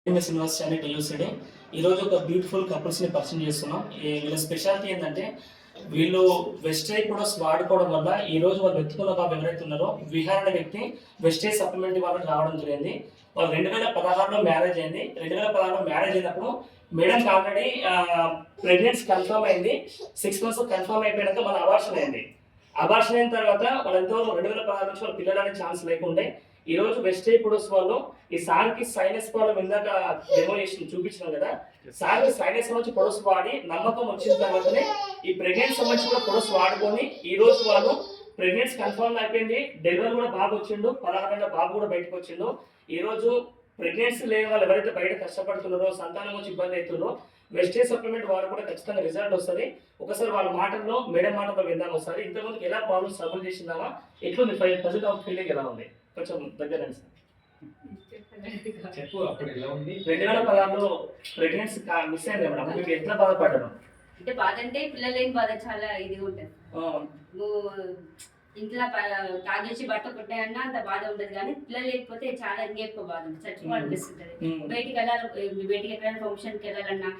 University అని university ఈరోజు ఒక బ్యూటిఫుల్ కపుల్స్ని పరిచయం చేస్తున్నాం. వీళ్ళ స్పెషాలిటీ ఏంటంటే వీళ్ళు వెస్టేజ్ ప్రొడక్ట్స్ వాడుకోవడం వల్ల ఈ రోజు వాళ్ళు వెతుకున్న బాబు ఎవరైతే ఉన్నారో విహార్ అనే వ్యక్తి వెస్టేజ్ సప్లిమెంట్ వాళ్ళకి రావడం జరిగింది. వాళ్ళు 2016లో మ్యారేజ్ అయింది. 2016లో మ్యారేజ్ అయినప్పుడు మేడంకి ఆల్రెడీ ప్రెగ్నెన్సీ కన్ఫర్మ్ అయింది. 6 months కన్ఫర్మ్ అయిపోయినాక మన అబార్షన్ అయింది. అబార్షన్ అయిన తర్వాత వాళ్ళంతా 2016 నుంచి వాళ్ళ పిల్లలు అనే ఛాన్స్ లేకుండే ఈ రోజు వెస్టేజ్ ప్రొడక్ట్స్ వాళ్ళు ఈ సార్కి సైనస్ ప్రాబ్లం ఇందాక డెమో చేసి చూపించినాం కదా, సార్కి సైనస్ నుంచి ప్రొడక్ట్స్ వాడి నమ్మకం వచ్చిన తర్వాతనే ఈ ప్రెగ్నెన్సీ సంబంధించి కూడా ప్రొడక్ట్స్ వాడుకొని ఈ రోజు వాళ్ళు ప్రెగ్నెన్సీ కన్ఫర్మ్ అయిపోయింది. డెలివరీ కూడా బాగా వచ్చిండు. 16 బాబు కూడా బయటకు వచ్చిండు. ఈ రోజు ప్రెగ్నెన్సీ లేని వాళ్ళు ఎవరైతే బయట కష్టపడుతున్నారో, సంతానం వచ్చి ఇబ్బంది అవుతుందో వెస్టేజ్ సప్లిమెంట్ వాడు కూడా ఖచ్చితంగా రిజల్ట్ వస్తుంది. ఒకసారి వాళ్ళ మాటల్లో మేడం మాటల్లో విందాం. ఒకసారి ఇంతకుముందుకు ఎలా ప్రాబ్లమ్స్ స్ట్రగుల్ చేసిందామా, ఎట్లుంది ప్రజెంట్ ఫీలింగ్ ఎలా ఉంది కొంచెం దగ్గర చెప్పు. అప్పుడు ఎలా ఉంది? 2016లో ప్రెగ్నెన్సీ మిస్ అయింది మేడం, మీకు ఎట్లా బాధపడ్డాను? అంటే బాధ అంటే పిల్లలు లేని బాధ చాలా ఇదిగా ఉంటుంది. ఇంట్లో తాగేసి బట్ట కొట్టాయన్నా అంత బాధ ఉండదు, కానీ పిల్లలు లేకపోతే చాలా ఎక్కువ బాధ ఉంటుంది. చచ్చిపోవాలనిపిస్తుంటది. బయటికి ఎక్కడైనా ఫంక్షన్కి వెళ్ళాలన్నా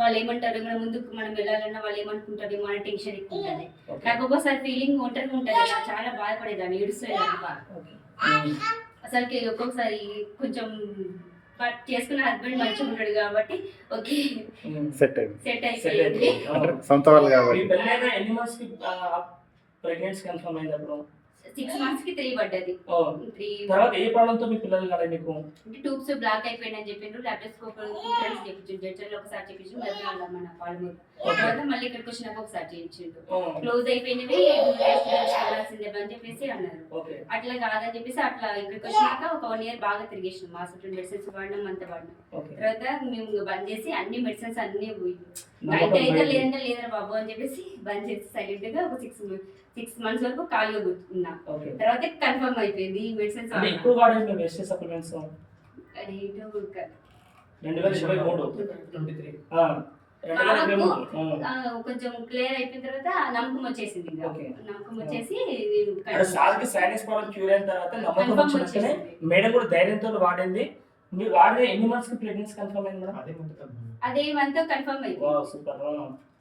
వాళ్ళు ఏమంటారు, మన ముందుకు మనం వెళ్ళాలన్నా వాళ్ళు ఏమనుకుంటారు, మన టెన్షన్ ఎక్కువ ఉంటుంది. నాకు ఒక్కోసారి ఫీలింగ్ ఒంటరిగా ఉంటుంది, చాలా బాధపడేదాన్ని, ఏడుస్తుంది అసలుకి. ఒక్కొక్కసారి కొంచెం చేసుకున్న హస్బెండ్ మంచిగా ఉంటాడు కాబట్టి ఓకే సెట్ అయిపోయింది. సొంత వాళ్ళు కాబట్టి. ప్రెగ్నెన్సీ కన్ఫర్మ్ అయినప్పుడు 6 months కి 3 పడ్డది. తర్వాత ఏ ప్రాబ్లంతో మీ పిల్లలు కాలే మీకు? అంటే ట్యూబ్స్ బ్లాక్ అయిపోయినాయని చెప్పిండ్రు. లాప్రోస్కోప్ ఫ్రెండ్స్ చెప్పించిండు, జడ్జర్లో ఒకసారి చెప్పించిండు, మళ్ళీ మన పాలమూరు. తర్వాత మళ్ళీ ఇక్కడికి వచ్చినాక ఒకసారి చేయించిండు. క్లోజ్ అయిపోయినవి వెళ్ళాల్సిందే అని చెప్పేసి అన్నారు. అట్లా కాదని చెప్పేసి అట్లా ఇక్కడికి వచ్చినాక ఒక 1 year బాగా తిరిగేసినాం. హాస్పిటల్ మెడిసిన్స్ వాడినాం, అంత వాడినాం. తర్వాత మేము బంద్ చేసి అన్ని మెడిసిన్స్ అన్ని అయితే లేదంటే లేదరా బాబు అని చెప్పేసి బంద్ చేసి సైలెంట్ గా ఒక 6 months వరకు ఖాళీగా కూర్చున్నా. తర్వాత కన్ఫర్మ్ అయిపోయింది ఈ మెడిసిన్స్. ఎక్కువ వాడండి వెస్టేజ్ సప్లిమెంట్స్. అది 2023 కొంచెం క్లియర్ అయిపోయిన తర్వాత నమ్మకం వచ్చేసింది. నమ్మకం వచ్చేసి సార్కి సైనస్ ప్రాబ్లం క్యూర్ అయిన తర్వాత నమ్మకం వచ్చేసి మేడం కూడా ధైర్యంతో వాడింది. మీరు వాడిన ఎన్ని మంత్స్ కి ప్రెగ్నెన్సీ కన్ఫర్మ్ అయింది మేడం? అదే మంత్ కన్ఫర్మ్ అయింది. సూపర్.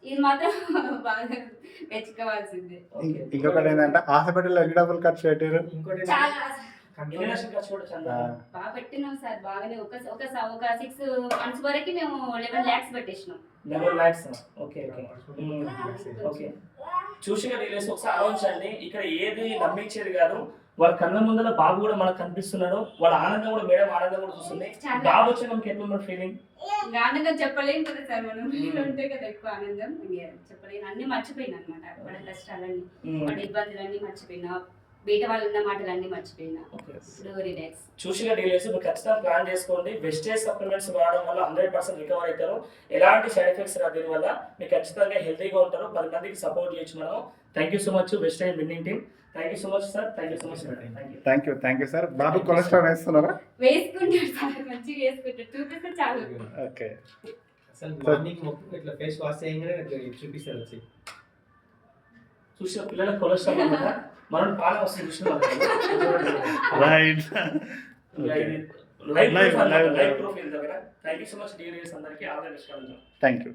ఇది మాత్రం బాగా మెచ్చుకోవాల్సిందే. ఇంకొకటి ఏంటంటే హాస్పిటల్ ఎన్ని డబ్బులు ఖర్చు పెట్టారు? బాగా పెట్టినాం సార్, బాగానే. ఒక 6 months వరకు మేము 11 lakhs పెట్టేసినాం. 11 lakhs. ఓకే చూసిగా రిలేస్ ఒకసారి ఆలోచించండి. ఇక్కడ ఏది నమ్మించేది కాదు, వాళ్ళ కళ్ళ ముందర బాబు కూడా మనకు కనిపిస్తున్నాడు. వాళ్ళ ఆనందం కూడా మేడం ఆనందం కూడా చూస్తుంది. బాబు వచ్చే మనకి ఎట్లా ఫీలింగ్? ఆనందం చెప్పలేము కదా సార్, మనం ఉంటే కదా ఎక్కువ ఆనందం. చెప్పలేను, అన్ని మర్చిపోయినా అనమాట. వాళ్ళ కష్టాలన్నీ, వాళ్ళ ఇబ్బందులన్నీ మర్చిపోయినా, బయట వాళ్ళు ఉన్న మాటలన్నీ మర్చిపోయినా. రిలాక్స్. చూసిగా డీలర్స్ మీరు ఖచ్చితంగా ప్లాన్ చేసుకోండి. వెస్టేజ్ సప్లిమెంట్స్ వాడడం వల్ల 100% రికవర్ అవుతారు. ఎలాంటి సైడ్ ఎఫెక్ట్స్ రాదు. దీని వల్ల మీరు ఖచ్చితంగా హెల్తీగా ఉంటారు. 10 మందికి సపోర్ట్ చేయొచ్చు మనం. Thank you so much Vestige winning team. Thank you so much sir. Thank you so much madam. Thank you sir. బాబు కొలెస్ట్రాల్ వేస్తున్నారా? వేసుకుంటారు సార్, మంచిగా వేసుకుంటారు. చూపిస్తే చాలు. ఓకే. అసలు మార్నింగ్ ఇట్లా ఫేస్ వాష్ చేయగానే చూపిస్తారు వచ్చి. చూసిన పిల్లలకు కొలెస్ట్రాల్ అన్నమాట. మనం పాల వస్తుంది చూసిన రైట్. లైవ్ ప్రూఫ్ దగ్గర. Thank you so much dear అందరికీ. All the best. Thank you.